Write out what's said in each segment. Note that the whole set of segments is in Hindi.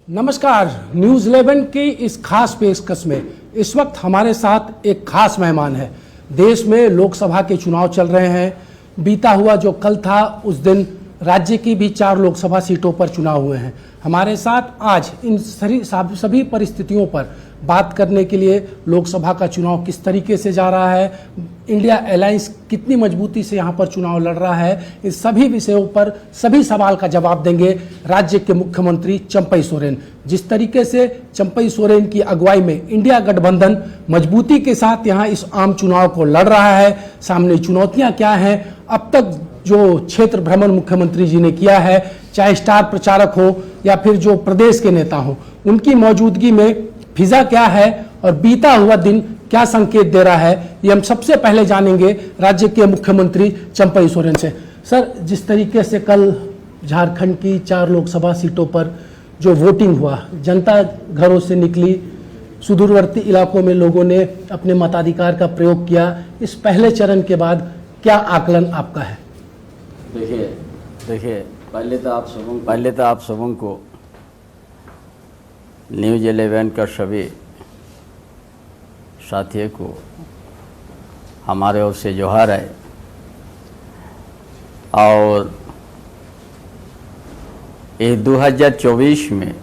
नमस्कार। न्यूज़ 11 की इस खास पेशकश में इस वक्त हमारे साथ एक खास मेहमान है। देश में लोकसभा के चुनाव चल रहे हैं। बीता हुआ जो कल था उस दिन राज्य की भी 4 लोकसभा सीटों पर चुनाव हुए हैं। हमारे साथ आज इन सभी परिस्थितियों पर बात करने के लिए, लोकसभा का चुनाव किस तरीके से जा रहा है, इंडिया अलायंस कितनी मजबूती से यहाँ पर चुनाव लड़ रहा है, इन सभी विषयों पर सभी सवाल का जवाब देंगे राज्य के मुख्यमंत्री चंपई सोरेन। जिस तरीके से चंपई सोरेन की अगुवाई में इंडिया गठबंधन मजबूती के साथ यहाँ इस आम चुनाव को लड़ रहा है, सामने चुनौतियाँ क्या हैं, अब तक जो क्षेत्र भ्रमण मुख्यमंत्री जी ने किया है, चाहे स्टार प्रचारक हो या फिर जो प्रदेश के नेता हो, उनकी मौजूदगी में फिजा क्या है और बीता हुआ दिन क्या संकेत दे रहा है, ये हम सबसे पहले जानेंगे राज्य के मुख्यमंत्री चंपई सोरेन से। सर, जिस तरीके से कल झारखंड की 4 लोकसभा सीटों पर जो वोटिंग हुआ, जनता घरों से निकली, सुदूरवर्ती इलाकों में लोगों ने अपने मताधिकार का प्रयोग किया, इस पहले चरण के बाद क्या आकलन आपका है? देखिए पहले तो आप सबों को न्यूज़ 11 का सभी साथियों को हमारे ओर से जोहार है। और ये 2024 में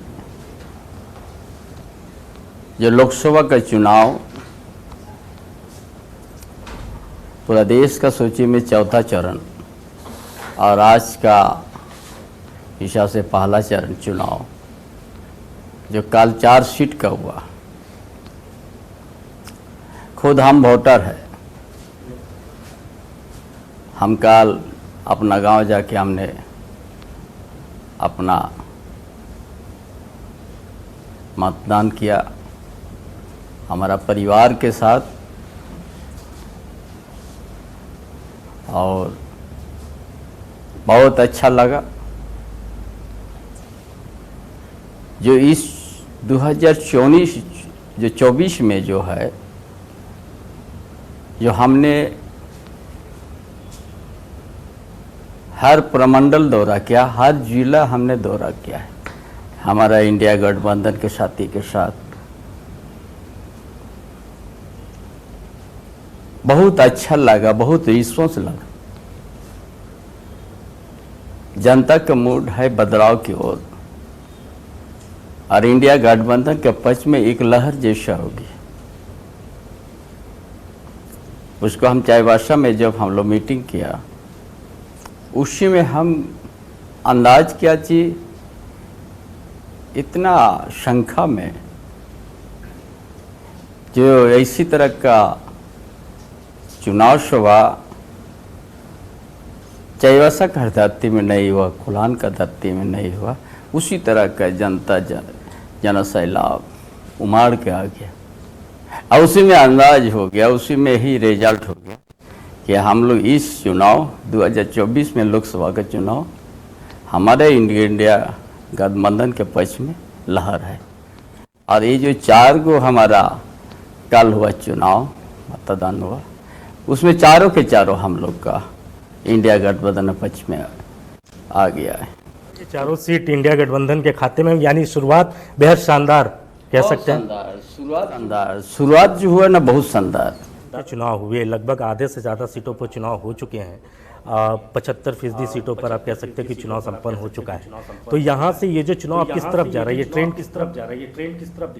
जो लोकसभा का चुनाव पूरा देश का सूची में 4था चरण और आज का हिसाब से पहला चरण चुनाव जो कल 4 सीट का हुआ। खुद हम वोटर है, हम कल अपना गांव जाके हमने अपना मतदान किया हमारा परिवार के साथ, और बहुत अच्छा लगा। जो इस 2024 में जो है, जो हमने हर प्रमंडल दौरा किया, हर जिला हमने दौरा किया है हमारा इंडिया गठबंधन के साथी के साथ। बहुत अच्छा लगा, बहुत रिस्पॉन्स लगा। जनता का मूड है बदलाव की ओर और इंडिया गठबंधन के पक्ष में एक लहर जैसा होगी। उसको हम चाईबासा में जब हम लोग मीटिंग किया, उसी में हम अंदाज किया कि इतना संख्या में जो इसी तरह का चुनाव सभा चाईबासा का धरती में नहीं हुआ, कोल्हान का धरती में नहीं हुआ, उसी तरह का जनता जनसैलाब उमाड़ के आ गया। और उसी में अंदाज हो गया, उसी में ही रिजल्ट हो गया कि हम लोग इस चुनाव 2024 में लोकसभा का चुनाव हमारे इंडिया गठबंधन के पक्ष में लहर है। और ये जो 4 गो हमारा कल हुआ चुनाव मतदान हुआ, उसमें चारों के चारों हम लोग का इंडिया गठबंधन पक्ष में आ गया है। ये चारों सीट इंडिया गठबंधन के खाते में, यानी शुरुआत बेहद शानदार कह सकते हैं। शुरुआत जो हुआ ना, बहुत शानदार। चुनाव हुए, लगभग आधे से ज़्यादा सीटों पर चुनाव हो चुके हैं। 75% सीटों पर आप कह सकते हैं कि चुनाव संपन्न हो चुका है। तो यहाँ से ये जो चुनाव किस तरफ जा रहा है, ये ट्रेंड किस तरफ जा रहा है, ये ट्रेंड किस तरफ?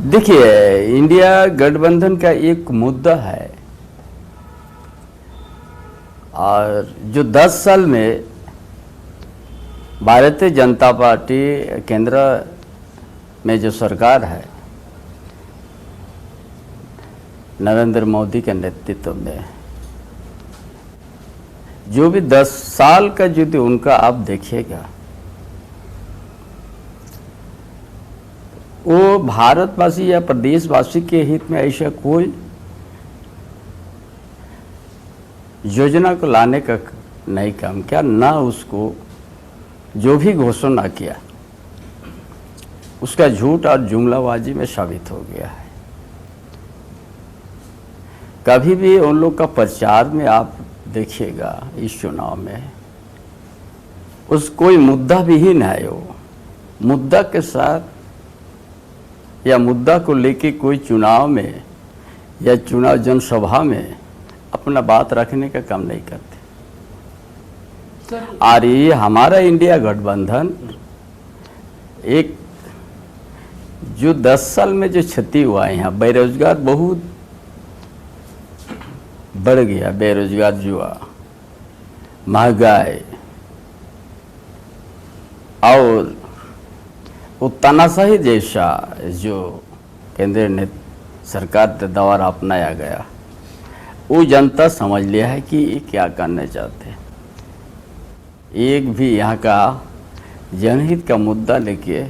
देखिए इंडिया गठबंधन का एक मुद्दा है, और जो 10 साल में भारतीय जनता पार्टी केंद्र में जो सरकार है नरेंद्र मोदी के नेतृत्व में, जो भी 10 साल का जो उनका आप देखिएगा, वो भारतवासी या प्रदेशवासी के हित में ऐसा कोई योजना को लाने का नहीं काम किया, ना उसको जो भी घोषणा किया उसका झूठ और जुमलाबाजी में साबित हो गया है। कभी भी उन लोग का प्रचार में आप देखिएगा, इस चुनाव में उस कोई मुद्दा विहीन है वो, मुद्दा के साथ या मुद्दा को लेके कोई चुनाव में या चुनाव जनसभा में अपना बात रखने का काम नहीं करते। और ये हमारा इंडिया गठबंधन एक जो 10 साल में जो क्षति हुआ है, यहाँ बेरोजगार बहुत बढ़ गया, बेरोजगार युवा, महंगाई और वो तानाशाही जैसा जो केंद्र ने सरकार के द्वारा अपनाया गया, वो जनता समझ लिया है कि ये क्या करना चाहते हैं। एक भी यहाँ का जनहित का मुद्दा लेके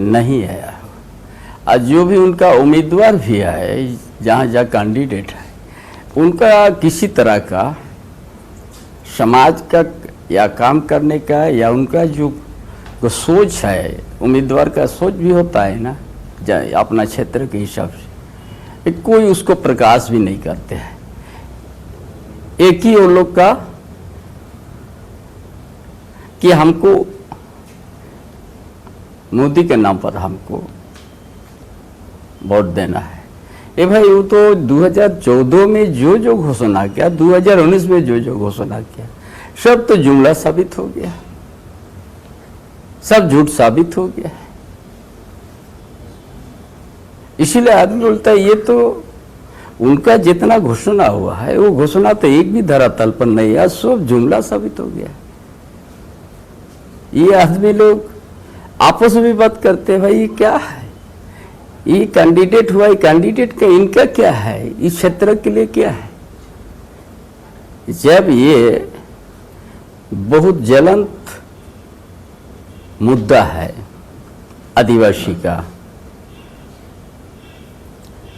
नहीं आया। और जो भी उनका उम्मीदवार भी है, जहाँ जहाँ कैंडिडेट है, उनका किसी तरह का समाज का या काम करने का या उनका जो सोच है, उम्मीदवार का सोच भी होता है ना अपना क्षेत्र के हिसाब से, कोई उसको प्रकाश भी नहीं करते हैं। एक ही वो लोग का कि हमको मोदी के नाम पर हमको वोट देना है। ए भाई, वो तो 2014 में जो जो घोषणा किया, 2019 में जो जो घोषणा किया, सब तो जुमला साबित हो गया, सब झूठ साबित हो गया है। इसीलिए आदमी बोलता है ये तो उनका जितना घोषणा हुआ है, वो घोषणा तो एक भी धरातल पर नहीं है, सब जुमला साबित हो गया। ये आदमी लोग आपस में बात करते हैं, भाई ये क्या है, ये कैंडिडेट हुआ, ये कैंडिडेट का इनका क्या है, इस क्षेत्र के लिए क्या है। जब ये बहुत ज्वलंत मुद्दा है आदिवासी का,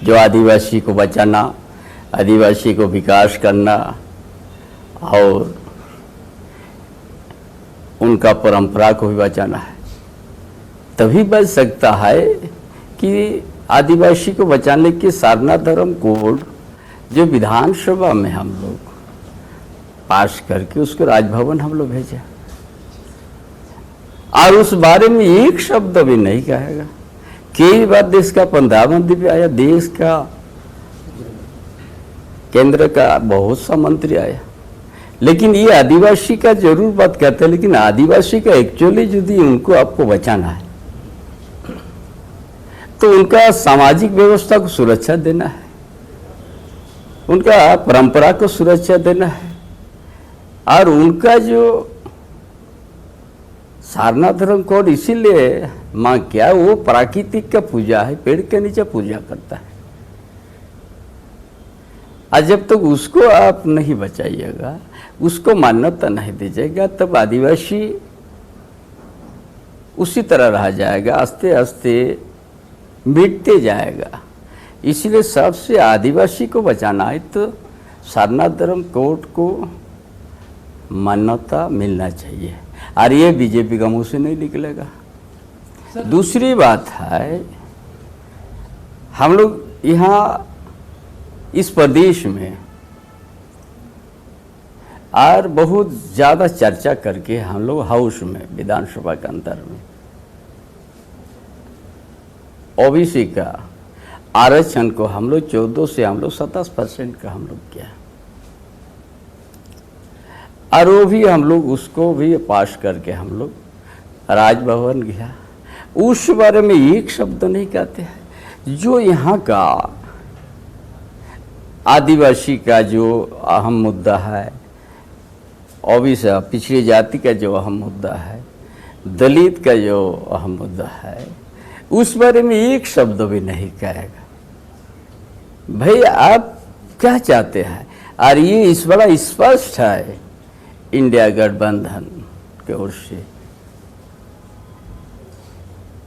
जो आदिवासी को बचाना, आदिवासी को विकास करना और उनका परंपरा को भी बचाना है, तभी बच सकता है कि आदिवासी को बचाने के सारनाथ धर्म कोड जो विधानसभा में हम लोग पास करके उसको राजभवन हम लोग भेजा, और उस बारे में एक शब्द भी नहीं कहेगा। कई बार देश का प्रधानमंत्री भी आया, देश का केंद्र का बहुत सा मंत्री आया, लेकिन ये आदिवासी का जरूर बात करते हैं। लेकिन आदिवासी का एक्चुअली यदि उनको आपको बचाना है तो उनका सामाजिक व्यवस्था को सुरक्षा देना है, उनका परंपरा को सुरक्षा देना है, और उनका जो सारनाथ धर्म कोड इसीलिए माँ क्या, वो प्राकृतिक का पूजा है, पेड़ के नीचे पूजा करता है। और जब तक उसको आप नहीं बचाइएगा, उसको मान्यता नहीं दीजिएगा, तब आदिवासी उसी तरह रह जाएगा, आस्ते आस्ते मिटते जाएगा। इसलिए सबसे आदिवासी को बचाना है तो सारनाथ धर्म कोड को मान्यता मिलना चाहिए, और ये बीजेपी का मुंह से नहीं निकलेगा। दूसरी बात है, हम लोग यहाँ इस प्रदेश में और बहुत ज़्यादा चर्चा करके हम लोग हाउस में, विधानसभा के अंदर में ओबीसी का आरक्षण को हम लोग 14 से हम लोग 27% का हम लोग किया, और वो भी हम लोग उसको भी पास करके हम लोग राजभवन गया। उस बारे में एक शब्द नहीं कहते हैं। जो यहाँ का आदिवासी का जो अहम मुद्दा है, ओबीसी पिछड़ी जाति का जो अहम मुद्दा है, दलित का जो अहम मुद्दा है, उस बारे में एक शब्द भी नहीं कहेगा। भाई आप क्या चाहते हैं? और ये इस बड़ा स्पष्ट है इंडिया गठबंधन की ओर से।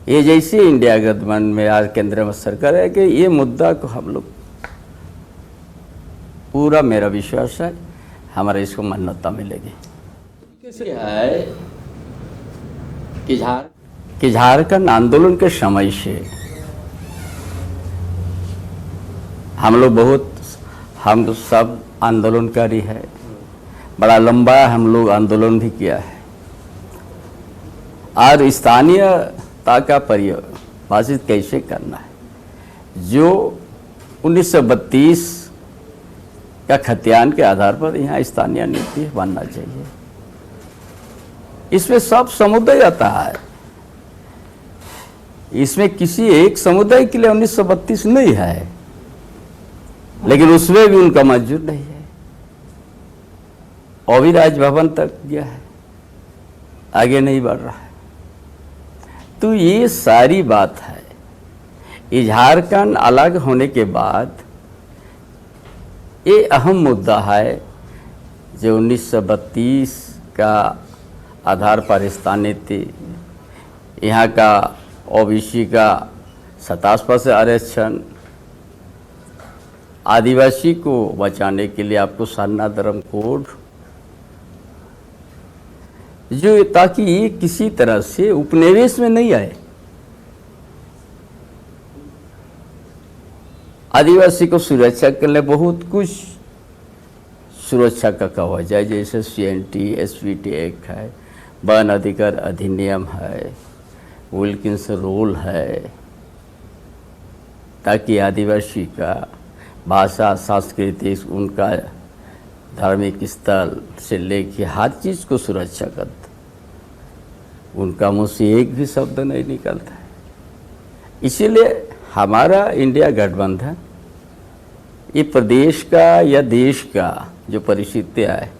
ये जैसे इंडिया गठबंधन में आज केंद्र में सरकार है कि ये मुद्दा को हम लोग पूरा, मेरा विश्वास है हमारा इसको मान्यता मिलेगी। कैसे है कि झारखंड आंदोलन के समय से हम लोग हम सब आंदोलनकारी है, बड़ा लंबा हम लोग आंदोलन भी किया है, और स्थानीयता का परिभाषित कैसे करना है, जो 1932 का खतियान के आधार पर यहाँ स्थानीय नीति बनना चाहिए। इसमें सब समुदाय आता है, इसमें किसी एक समुदाय के लिए 1932 नहीं है, लेकिन उसमें भी उनका मंजूर नहीं है। अभी राजभवन तक गया है, आगे नहीं बढ़ रहा है। तो ये सारी बात है। ये झारखंड अलग होने के बाद ये अहम मुद्दा है जो 1932 का आधार पर स्थानीय नीति, यहाँ का ओबीसी का 27% आरक्षण, आदिवासी को बचाने के लिए आपको सरना धर्म कोड, जो ताकि ये किसी तरह से उपनिवेश में नहीं आए। आदिवासी को सुरक्षा के लिए बहुत कुछ सुरक्षा का कवच है, जैसे CNT SPT एक्ट है, वन अधिकार अधिनियम है, विल्किंस रूल है, ताकि आदिवासी का भाषा, संस्कृति, उनका धार्मिक स्थल से लेके हर चीज़ को सुरक्षा करता। उनका मुँह से एक भी शब्द नहीं निकलता है। इसीलिए हमारा इंडिया गठबंधन ये प्रदेश का या देश का जो परिस्थितियाँ है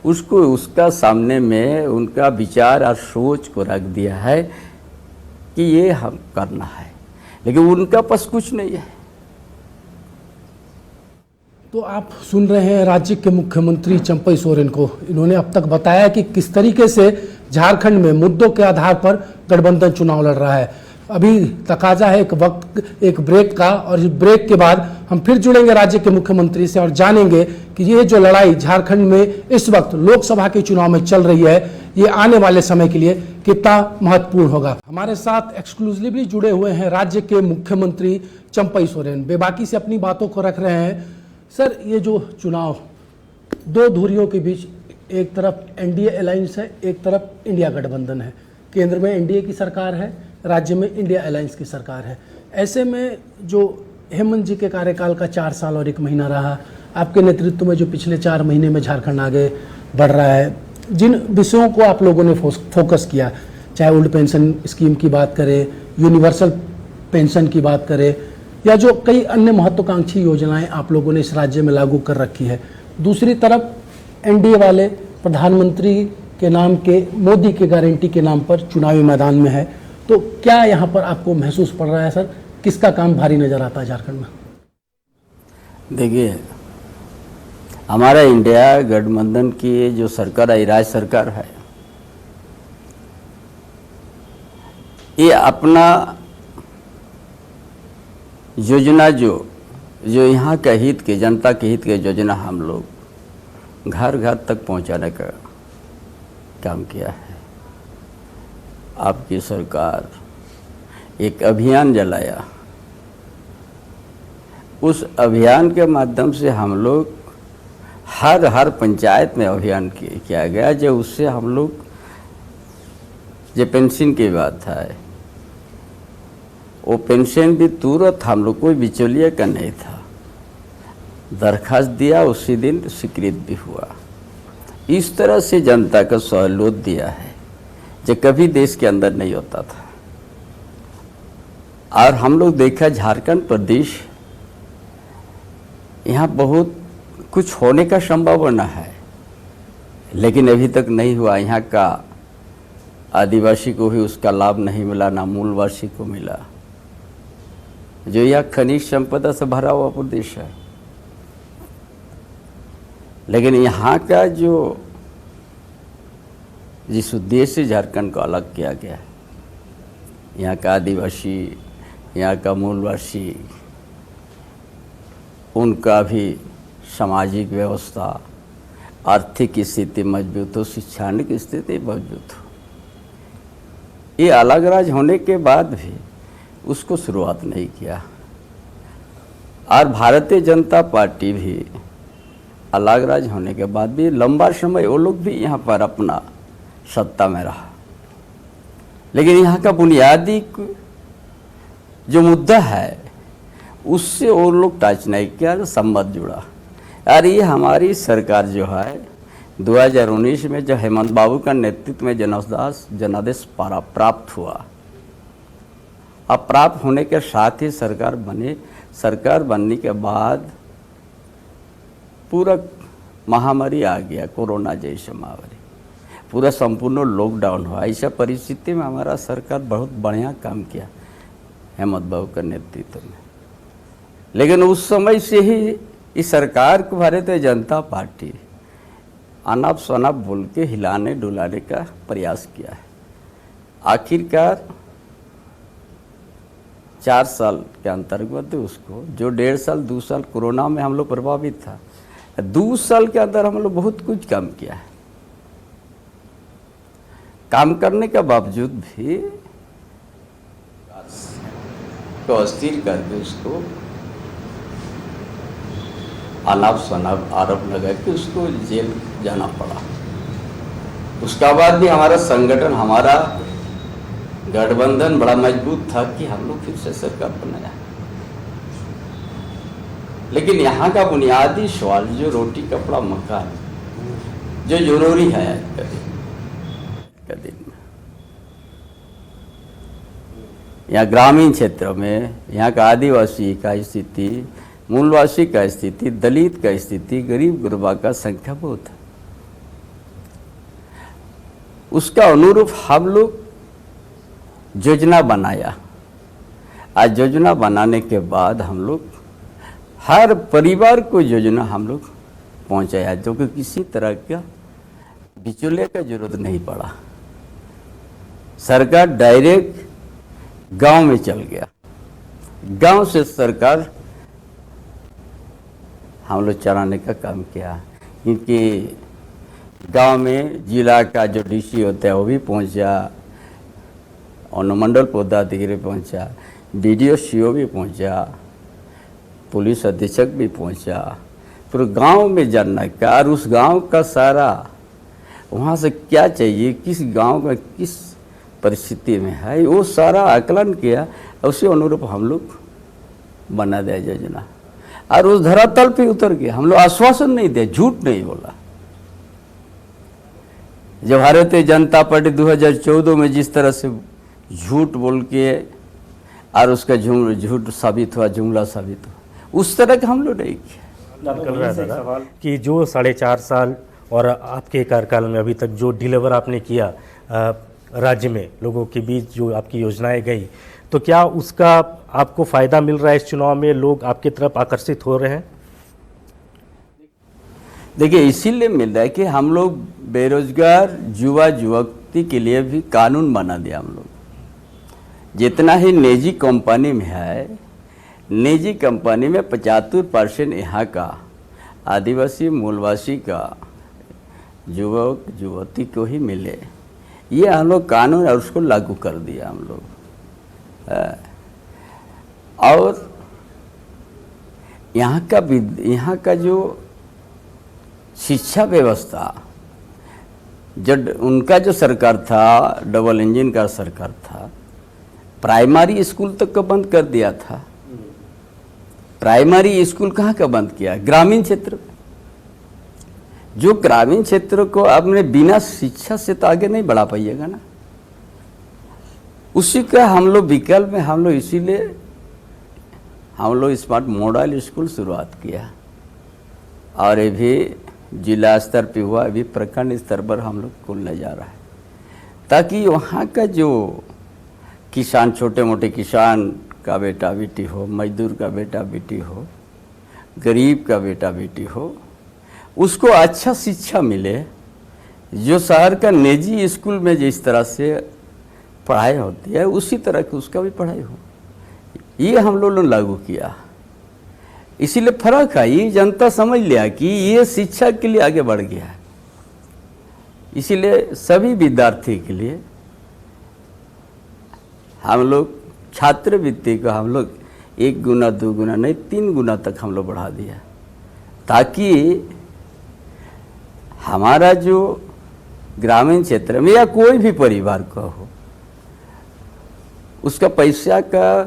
उसको उसका सामने में उनका विचार और सोच को रख दिया है कि ये हम करना है, लेकिन उनका पास कुछ नहीं है। तो आप सुन रहे हैं राज्य के मुख्यमंत्री चंपई सोरेन को। इन्होंने अब तक बताया कि किस तरीके से झारखंड में मुद्दों के आधार पर गठबंधन चुनाव लड़ रहा है। अभी तकाजा है एक ब्रेक का, और इस ब्रेक के बाद हम फिर जुड़ेंगे राज्य के मुख्यमंत्री से और जानेंगे कि ये जो लड़ाई झारखंड में इस वक्त लोकसभा के चुनाव में चल रही है, ये आने वाले समय के लिए कितना महत्वपूर्ण होगा। हमारे साथ एक्सक्लूसिवली जुड़े हुए हैं राज्य के मुख्यमंत्री चंपई सोरेन, बेबाकी से अपनी बातों को रख रहे हैं। सर, ये जो चुनाव दो धुरियों के बीच, एक तरफ एनडीए अलायंस है, एक तरफ इंडिया गठबंधन है, केंद्र में एनडीए की सरकार है, राज्य में इंडिया अलायंस की सरकार है। ऐसे में जो हेमंत जी के कार्यकाल का 4 साल और 1 महीना रहा, आपके नेतृत्व में जो पिछले 4 महीने में झारखंड आगे बढ़ रहा है, जिन विषयों को आप लोगों ने फोकस किया, चाहे ओल्ड पेंशन स्कीम की बात करें, यूनिवर्सल पेंशन की बात करें, या जो कई अन्य महत्वाकांक्षी योजनाएं आप लोगों ने इस राज्य में लागू कर रखी है। दूसरी तरफ एनडीए वाले प्रधानमंत्री के नाम के, मोदी के गारंटी के नाम पर चुनावी मैदान में है। तो क्या यहाँ पर आपको महसूस पड़ रहा है सर, किसका काम भारी नजर आता है झारखंड में? देखिए, हमारा इंडिया गठबंधन की जो सरकार है, राज्य सरकार है, ये अपना योजना जो यहाँ का हित के, जनता के हित के योजना हम लोग घर घर तक पहुँचाने का काम किया है। आपकी सरकार एक अभियान चलाया, उस अभियान के माध्यम से हम लोग हर पंचायत में अभियान किया गया, जो उससे हम लोग जो पेंशन की बात है, वो पेंशन भी तुरंत हम लोग कोई बिचौलिया का नहीं था, दरखास्त दिया उसी दिन स्वीकृत भी हुआ। इस तरह से जनता का सहयोग दिया है जो कभी देश के अंदर नहीं होता था। और हम लोग देखा झारखंड प्रदेश, यहाँ बहुत कुछ होने का संभावना है, लेकिन अभी तक नहीं हुआ। यहाँ का आदिवासी को भी उसका लाभ नहीं मिला, ना मूलवासी को मिला, जो यह खनिज संपदा से भरा हुआ प्रदेश है। लेकिन यहाँ का जो जिस उद्देश्य से झारखंड को अलग किया गया, यहाँ का आदिवासी, यहाँ का मूलवासी, उनका भी सामाजिक व्यवस्था, आर्थिक स्थिति मजबूत हो, शैक्षणिक स्थिति मजबूत हो। ये अलग राज्य होने के बाद भी उसको शुरुआत नहीं किया। और भारतीय जनता पार्टी भी अलग राज्य होने के बाद भी लंबा समय वो लोग भी यहाँ पर अपना सत्ता में रहा। लेकिन यहाँ का बुनियादी जो मुद्दा है उससे वो लोग टच नहीं किया, जो संबंध जुड़ा। यार ये हमारी सरकार जो है 2019 में जो हेमंत बाबू का नेतृत्व में जनादेश प्राप्त हुआ, अब प्राप्त होने के साथ ही सरकार बनने के बाद पूरा महामारी आ गया, कोरोना जैसे महामारी, पूरा संपूर्ण लॉकडाउन हुआ। ऐसा परिस्थिति में हमारा सरकार बहुत बढ़िया काम किया हेमंत बाबू का नेतृत्व में। लेकिन उस समय से ही इस सरकार को भारतीय जनता पार्टी अनाप शनाप बोल के हिलाने डुलाने का प्रयास किया है। आखिरकार 4 साल के अंतर्गत उसको, जो 1.5 साल 2 साल कोरोना में हम लोग प्रभावित था, 2 साल के अंदर हम लोग बहुत कुछ काम किया है। काम करने के बावजूद भी तो अस्थिर करके उसको अनाप शनाप आरोप लगा के उसको जेल जाना पड़ा। उसका बाद भी हमारा संगठन, हमारा गठबंधन बड़ा मजबूत था कि हम लोग फिर से सरकार बनाया। लेकिन यहाँ का बुनियादी सवाल जो रोटी कपड़ा मकान जो जरूरी है आज का दिन में, यहाँ ग्रामीण क्षेत्रों में यहाँ का आदिवासी का स्थिति, मूलवासी का स्थिति, दलित का स्थिति, गरीब गुरबा का संख्या बहुत है। उसका अनुरूप हम लोग योजना बनाया। आज योजना बनाने के बाद हम लोग हर परिवार को योजना हम लोग पहुंचाया, जो कि किसी तरह का बिचौलिए का जरूरत नहीं पड़ा। सरकार डायरेक्ट गांव में चल गया। गांव से सरकार हम लोग चलाने का काम किया, क्योंकि गांव में जिला का जो डीसी होता है वो भी पहुंचा, अनुमंडल पदाधिकारी पहुंचा, बीडीओ सीओ भी पहुंचा, पुलिस अधीक्षक भी पहुंचा। फिर गांव में जानना क्या, और उस गांव का सारा वहाँ से क्या चाहिए, किस गांव में किस परिस्थिति में है, वो सारा आकलन किया। उसी अनुरूप हम लोग बना दिया योजना, और उस धरातल पे उतर के हम लोग आश्वासन नहीं दिया, झूठ नहीं बोला। जब भारतीय जनता पार्टी 2014 में जिस तरह से झूठ बोल के और उसका झूठ साबित हुआ, जुमला साबित हुआ, उस तरह का हम लोग नहीं किया। निकल रहा है दादा कि जो 4.5 साल और आपके कार्यकाल में अभी तक जो डिलीवर आपने किया राज्य में लोगों के बीच, जो आपकी योजनाएं गई, तो क्या उसका आपको फ़ायदा मिल रहा है? इस चुनाव में लोग आपकी तरफ आकर्षित हो रहे हैं? देखिए, इसीलिए मिल रहा है कि हम लोग बेरोजगार युवा युवती के लिए भी कानून बना दिया। हम लोग जितना ही निजी कंपनी में है, निजी कंपनी में 75% यहाँ का आदिवासी मूलवासी का युवक युवती को ही मिले। ये हम लोग कानून और उसको लागू कर दिया हम लोग। और यहाँ का जो शिक्षा व्यवस्था, जब उनका जो सरकार था, डबल इंजन का सरकार था, प्राइमरी स्कूल तक का बंद कर दिया था। प्राइमरी स्कूल कहाँ का बंद किया? ग्रामीण क्षेत्र। जो ग्रामीण क्षेत्र को आपने बिना शिक्षा से तो आगे नहीं बढ़ा पाइएगा ना। उसी का हम लोग विकल्प में हम लोग इसीलिए हम लोग स्मार्ट मॉडल स्कूल शुरुआत किया, और ये भी जिला स्तर पे हुआ, अभी प्रखंड स्तर पर हम लोग खोलने जा रहा है, ताकि वहाँ का जो किसान, छोटे मोटे किसान का बेटा बेटी हो, मजदूर का बेटा बेटी हो, गरीब का बेटा बेटी हो, उसको अच्छा शिक्षा मिले। जो शहर का निजी स्कूल में जिस तरह से पढ़ाई होती है, उसी तरह की उसका भी पढ़ाई हो। ये हम लोगों ने लागू किया। इसीलिए फर्क है, ये जनता समझ लिया कि ये शिक्षा के लिए आगे बढ़ गया है। इसीलिए सभी विद्यार्थी के लिए हम लोग छात्रवृत्ति को हम लोग 1 गुना 2 गुना नहीं 3 गुना तक हम लोग बढ़ा दिया, ताकि हमारा जो ग्रामीण क्षेत्र में या कोई भी परिवार का हो, उसका पैसा का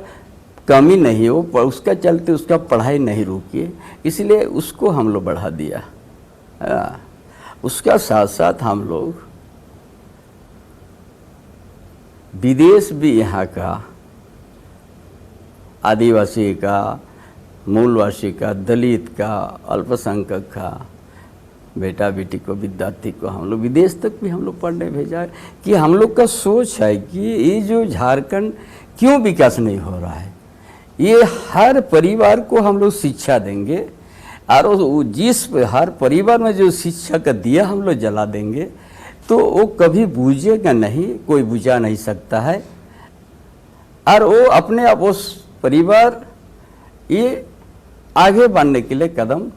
कमी नहीं हो, पर उसका चलते उसका पढ़ाई नहीं रुकी, इसलिए उसको हम लोग बढ़ा दिया। उसका साथ साथ हम लोग विदेश भी यहाँ का आदिवासी का, मूलवासी का, दलित का, अल्पसंख्यक का बेटा बेटी को, विद्यार्थी को हम लोग विदेश तक भी हम लोग पढ़ने भेजा है। कि हम लोग का सोच है कि ये जो झारखंड क्यों विकास नहीं हो रहा है, ये हर परिवार को हम लोग शिक्षा देंगे और जिस हर परिवार में जो शिक्षा का दिया हम लोग जला देंगे तो वो कभी बूझेगा नहीं, कोई बुझा नहीं सकता है। और वो अपने आप उस परिवार ये आगे बढ़ने के लिए कदम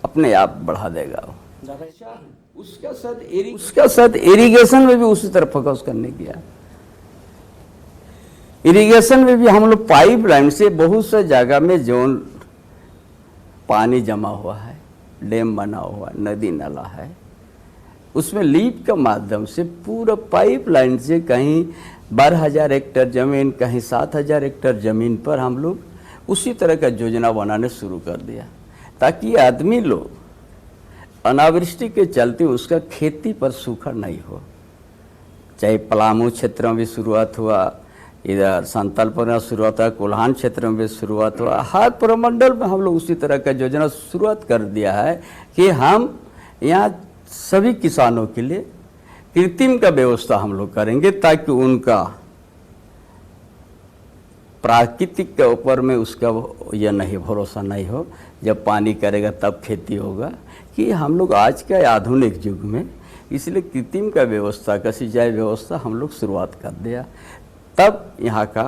अपने आप बढ़ा देगा। उसका साथ इरिगेशन में भी उसी तरह फोकस करने किया। इरिगेशन में भी हम लोग पाइपलाइन से बहुत सा जगह में जो पानी जमा हुआ है, डैम बना हुआ, नदी नाला है, उसमें लीप के माध्यम से पूरा पाइपलाइन से कहीं 12,000 हेक्टेयर जमीन, कहीं 7,000 हेक्टेयर जमीन पर हम लोग उसी तरह का योजना बनाने शुरू कर दिया, ताकि आदमी लोग अनावृष्टि के चलते उसका खेती पर सूखा नहीं हो। चाहे पलामू क्षेत्र में भी शुरुआत हुआ, इधर संतलपुर में शुरुआत हुआ, कोल्हान क्षेत्र में भी शुरुआत हुआ, हर प्रमंडल में हम लोग उसी तरह का योजना शुरुआत कर दिया है कि हम यहाँ सभी किसानों के लिए कृत्रिम का व्यवस्था हम लोग करेंगे, ताकि उनका प्राकृतिक के ऊपर में उसका यह नहीं भरोसा नहीं हो, जब पानी करेगा तब खेती होगा। कि हम लोग आज के आधुनिक युग में इसलिए कृत्रिम का व्यवस्था का सिंचाई व्यवस्था हम लोग शुरुआत कर दिया, तब यहाँ का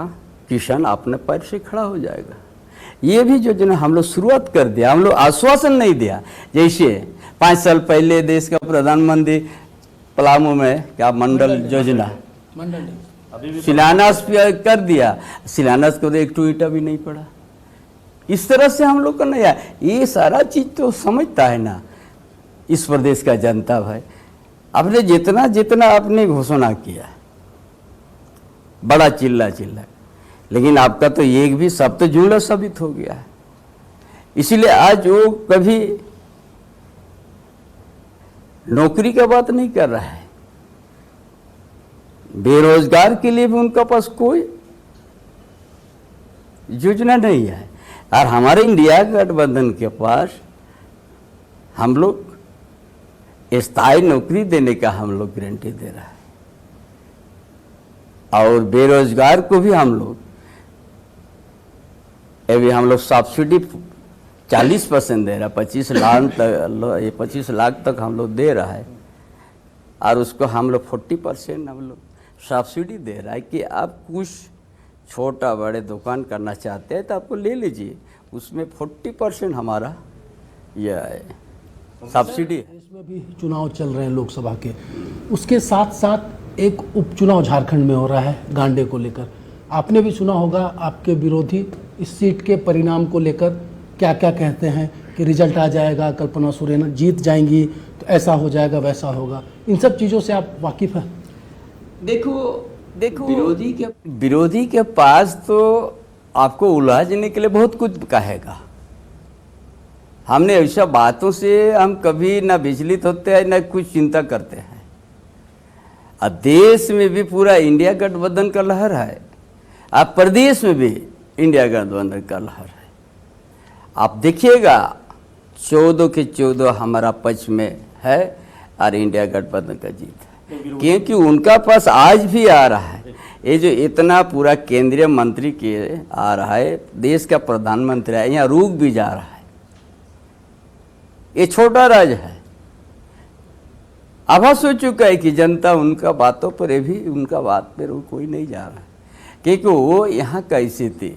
किसान अपने पैर से खड़ा हो जाएगा। ये भी योजना हम लोग शुरुआत कर दिया, हम लोग आश्वासन नहीं दिया। जैसे 5 साल पहले देश का प्रधानमंत्री पलामू में क्या मंडल योजना शिलान्यास कर दिया, शिलान्यास को तो एक ईंटा भी नहीं पड़ा। इस तरह से हम लोग को नहीं आया। ये सारा चीज तो समझता है ना इस प्रदेश का जनता भाई। आपने जितना जितना आपने घोषणा किया, बड़ा चिल्ला, लेकिन आपका तो एक भी शब्द जुमला साबित हो गया है। इसीलिए आज वो कभी नौकरी का बात नहीं कर रहा है, बेरोजगार के लिए भी उनका पास कोई योजना नहीं है। और हमारे इंडिया गठबंधन के पास हम लोग स्थायी नौकरी देने का हम लोग गारंटी दे रहा है, और बेरोजगार को भी हम लोग अभी हम लोग सब्सिडी 40% दे रहा है, 25 लाख तक हम लोग दे रहा है, और उसको हम लोग 40% हम लोग सब्सिडी दे रहा है कि आप कुछ छोटा बड़े दुकान करना चाहते हैं तो आपको ले लीजिए, उसमें 40% हमारा यह है सब्सिडी। इसमें भी चुनाव चल रहे हैं लोकसभा के, उसके साथ साथ एक उपचुनाव झारखंड में हो रहा है गांडे को लेकर। आपने भी सुना होगा, आपके विरोधी इस सीट के परिणाम को लेकर क्या क्या कहते हैं कि रिजल्ट आ जाएगा, कल्पना सोरेन जीत जाएंगी तो ऐसा हो जाएगा वैसा होगा। इन सब चीज़ों से आप वाकिफ हैं? देखो विरोधी के पास तो आपको उलझने के लिए बहुत कुछ कहेगा। हमने ऐसा बातों से हम कभी ना विचलित होते हैं, ना कुछ चिंता करते हैं। अब देश में भी पूरा इंडिया गठबंधन का लहर है, अब प्रदेश में भी इंडिया गठबंधन का लहर है। आप देखिएगा 14 के 14 हमारा पक्ष में है और इंडिया गठबंधन का जीत है, क्योंकि उनका पास आज भी आ रहा है। ये जो इतना पूरा केंद्रीय मंत्री के आ रहा है, देश का प्रधानमंत्री है, यहाँ रुक भी जा रहा है। ये छोटा राज्य है, आभास हो चुका है कि जनता उनका बातों पर भी, उनका बात पर कोई नहीं जा रहा है, क्योंकि वो यहाँ का स्थिति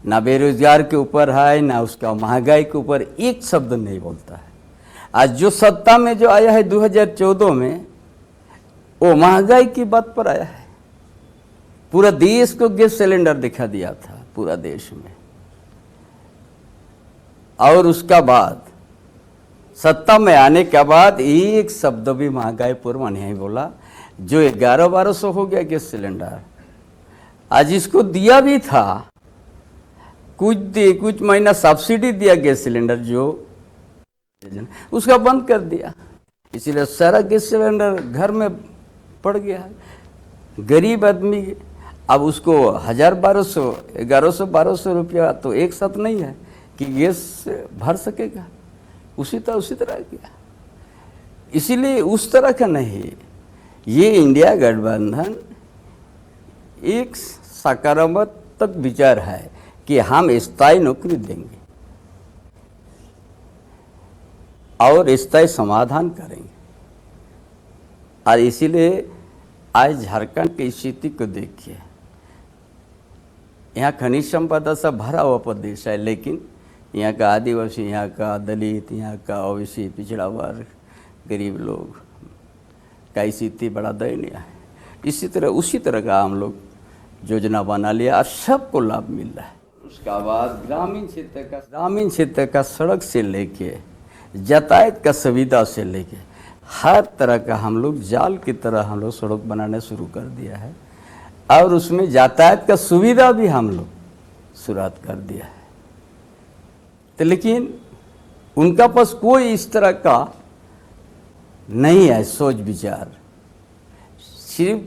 ना बेरोजगार के ऊपर है, ना उसका महंगाई के ऊपर एक शब्द नहीं बोलता है। आज जो सत्ता में जो आया है 2014 में, वो महंगाई की बात पर आया है। पूरा देश को गैस सिलेंडर दिखा दिया था पूरा देश में, और उसका बाद सत्ता में आने के बाद एक शब्द भी महंगाई पूर्व नहीं बोला। जो 11-1200 हो गया गैस सिलेंडर, आज इसको दिया भी था, कुछ महीना सब्सिडी दिया गैस सिलेंडर जो उसका बंद कर दिया, इसीलिए सारा गैस सिलेंडर घर में पड़ गया। गरीब आदमी अब उसको 1000, 1200, 1100, 1200 रुपया तो एक साथ नहीं है कि गैस भर सकेगा, उसी तरह किया। इसीलिए उस तरह का नहीं, ये इंडिया गठबंधन एक सकारात्मक विचार है कि हम स्थायी नौकरी देंगे और स्थायी समाधान करेंगे। और इसीलिए आज झारखंड की स्थिति को देखिए, यहाँ खनिज संपदा से भरा हुआ प्रदेश है, लेकिन यहाँ का आदिवासी, यहाँ का दलित, यहाँ का ओबीसी, पिछड़ा वर्ग, गरीब लोग का स्थिति बड़ा दयनीय है। इसी तरह उसी तरह का हम लोग योजना बना लिया और सबको लाभ मिल रहा है। उसका बाद ग्रामीण क्षेत्र का सड़क से लेके यातायात का सुविधा से लेके हर तरह का हम लोग जाल की तरह हम लोग सड़क बनाना शुरू कर दिया है और उसमें यातायात का सुविधा भी हम लोग शुरुआत कर दिया है। तो लेकिन उनका पास कोई इस तरह का नहीं है सोच विचार, सिर्फ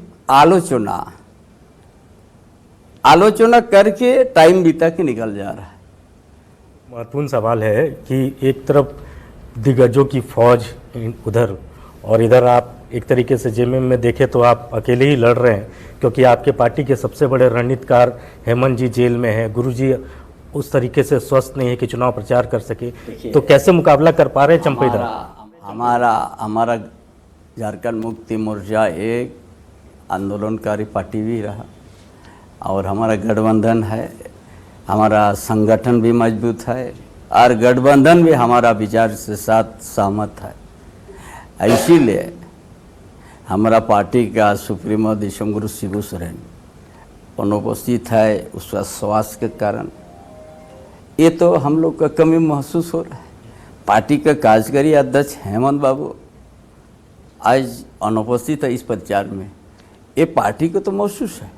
आलोचना करके टाइम बिता के निकल जा रहा है। महत्वपूर्ण सवाल है कि एक तरफ दिग्गजों की फौज उधर और इधर आप एक तरीके से जेएमएम में देखें तो आप अकेले ही लड़ रहे हैं, क्योंकि आपके पार्टी के सबसे बड़े रणनीतिकार हेमंत जी जेल में है, गुरुजी उस तरीके से स्वस्थ नहीं है कि चुनाव प्रचार कर सके, तो कैसे मुकाबला कर पा रहे हैं चंपेदर? हमारा झारखंड मुक्ति मोर्चा एक आंदोलनकारी पार्टी भी रहा और हमारा गठबंधन है, हमारा संगठन भी मजबूत है और गठबंधन भी हमारा विचार से साथ सहमत है। इसीलिए हमारा पार्टी का सुप्रीमो दिशम गुरु शिबू सोरेन अनुपस्थित है, उसका स्वास्थ्य के कारण ये तो हम लोग का कमी महसूस हो रहा है। पार्टी का कार्यकारी अध्यक्ष हेमंत बाबू आज अनुपस्थित है इस प्रचार में, ये पार्टी को तो महसूस है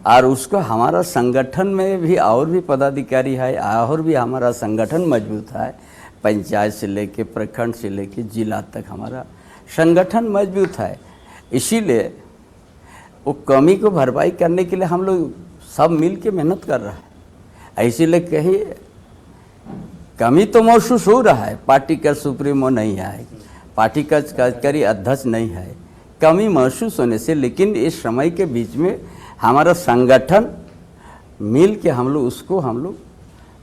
और उसको हमारा संगठन में भी और भी पदाधिकारी है और भी हमारा संगठन मजबूत है, पंचायत से लेके प्रखंड से लेके जिला तक हमारा संगठन मजबूत है। इसीलिए वो कमी को भरपाई करने के लिए हम लोग सब मिल के मेहनत कर रहा है। इसीलिए कहिए कमी तो महसूस हो रहा है, पार्टी का सुप्रीमो नहीं है, पार्टी का कार्यकारी अध्यक्ष नहीं है, कमी महसूस होने से, लेकिन इस समय के बीच में हमारा संगठन मिल के हम लोग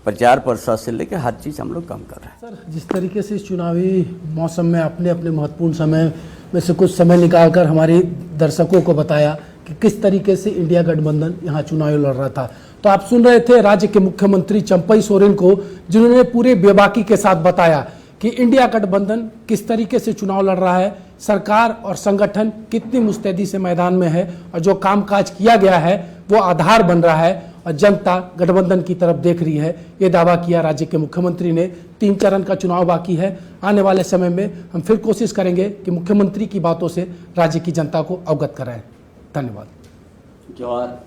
प्रचार प्रसार से लेकर हर चीज़ हम लोग कम कर रहे हैं। सर, जिस तरीके से इस चुनावी मौसम में अपने महत्वपूर्ण समय में से कुछ समय निकालकर हमारे दर्शकों को बताया कि किस तरीके से इंडिया गठबंधन यहाँ चुनाव लड़ रहा था, तो आप सुन रहे थे राज्य के मुख्यमंत्री चंपई सोरेन को, जिन्होंने पूरे बेबाकी के साथ बताया कि इंडिया गठबंधन किस तरीके से चुनाव लड़ रहा है, सरकार और संगठन कितनी मुस्तैदी से मैदान में है और जो कामकाज किया गया है वो आधार बन रहा है और जनता गठबंधन की तरफ देख रही है। ये दावा किया राज्य के मुख्यमंत्री ने। 3 चरण का चुनाव बाकी है, आने वाले समय में हम फिर कोशिश करेंगे कि मुख्यमंत्री की बातों से राज्य की जनता को अवगत कराएं। धन्यवाद। जोहार।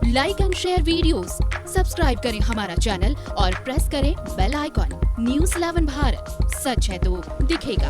Like and share videos, subscribe करें हमारा चैनल और प्रेस करें बेल आइकॉन। न्यूज़ 11 भारत, सच है तो दिखेगा।